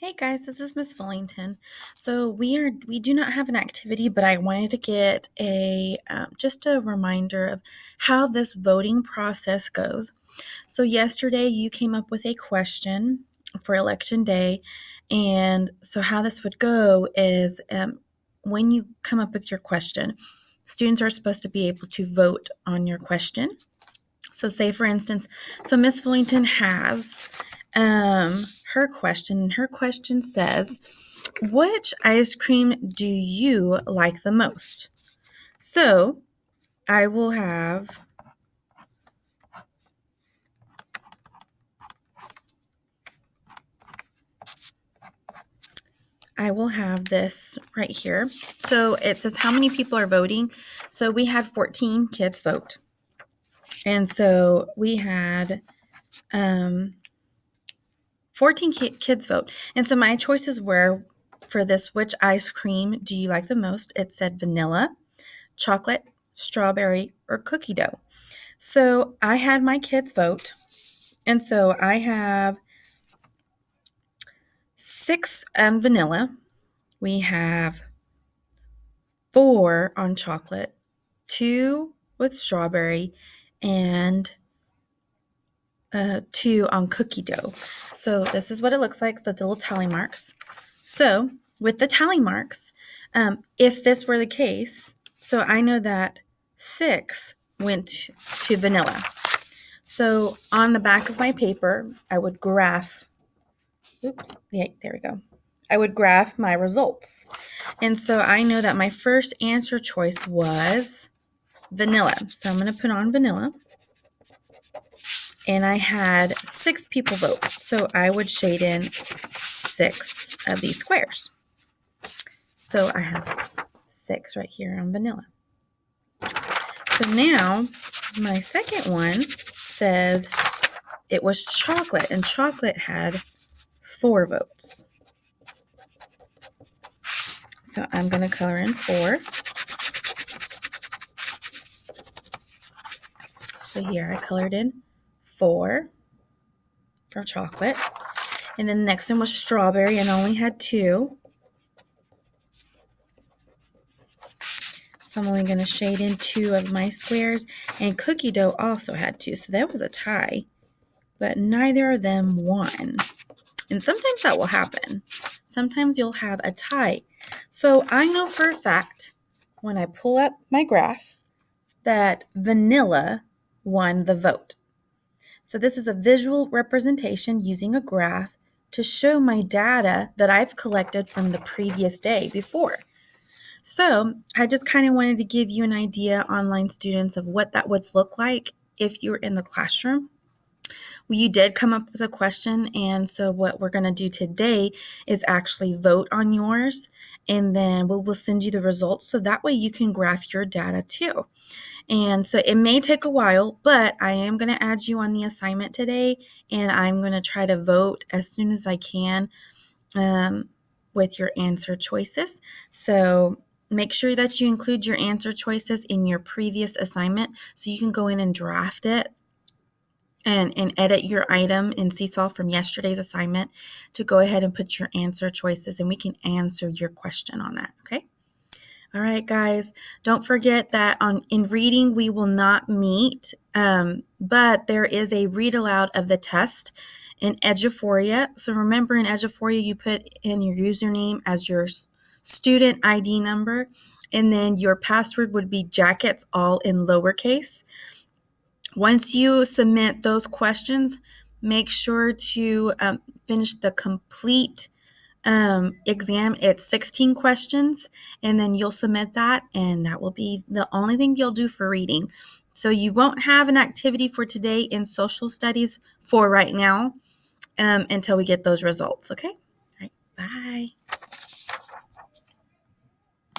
Hey guys, this is Miss Fullington. So we do not have an activity, but I wanted to get a just a reminder of how this voting process goes. So yesterday you came up with a question for election day, and so how this would go is when you come up with your question, students are supposed to be able to vote on your question. So say for instance, so Miss Fullington has her question, and her question says, which ice cream do you like the most? So I will have this right here. So it says how many people are voting. So we had 14 kids vote. And so we had 14 kids vote. And so my choices were for this, which ice cream do you like the most? It said vanilla, chocolate, strawberry, or cookie dough. So I had my kids vote. And so I have 6 vanilla. We have 4 on chocolate, 2 with strawberry, and 2 on cookie dough. So this is what it looks like, the little tally marks. So with the tally marks, if this were the case, so I know that 6 went to vanilla. So on the back of my paper, I would graph, there we go. I would graph my results. And so I know that my first answer choice was vanilla. So I'm going to put on vanilla. And I had 6 people vote. So I would shade in 6 of these squares. So I have 6 right here on vanilla. So now my second one said it was chocolate, and chocolate had 4 votes. So I'm going to color in 4. So here I colored in 4 for chocolate. And then the next one was strawberry, and I only had 2. So I'm only going to shade in 2 of my squares. And cookie dough also had 2. So that was a tie. But neither of them won. And sometimes that will happen. Sometimes you'll have a tie. So I know for a fact, when I pull up my graph, that vanilla won the vote. So this is a visual representation using a graph to show my data that I've collected from the previous day before. So I just kind of wanted to give you an idea, online students, of what that would look like if you were in the classroom. Well, you did come up with a question, and so what we're going to do today is actually vote on yours, and then we'll send you the results so that way you can graph your data too. And so it may take a while, but I am going to add you on the assignment today, and I'm going to try to vote as soon as I can with your answer choices. So make sure that you include your answer choices in your previous assignment so you can go in and draft it and edit your item in Seesaw from yesterday's assignment to go ahead and put your answer choices, and we can answer your question on that, okay? All right, guys, don't forget that in reading, we will not meet, but there is a read aloud of the test in Eduphoria. So remember, in Eduphoria, you put in your username as your student ID number, and then your password would be jackets, all in lowercase. Once you submit those questions, make sure to finish the complete exam. It's 16 questions, and then you'll submit that, and that will be the only thing you'll do for reading. So you won't have an activity for today in social studies for right now until we get those results, okay? All right, bye.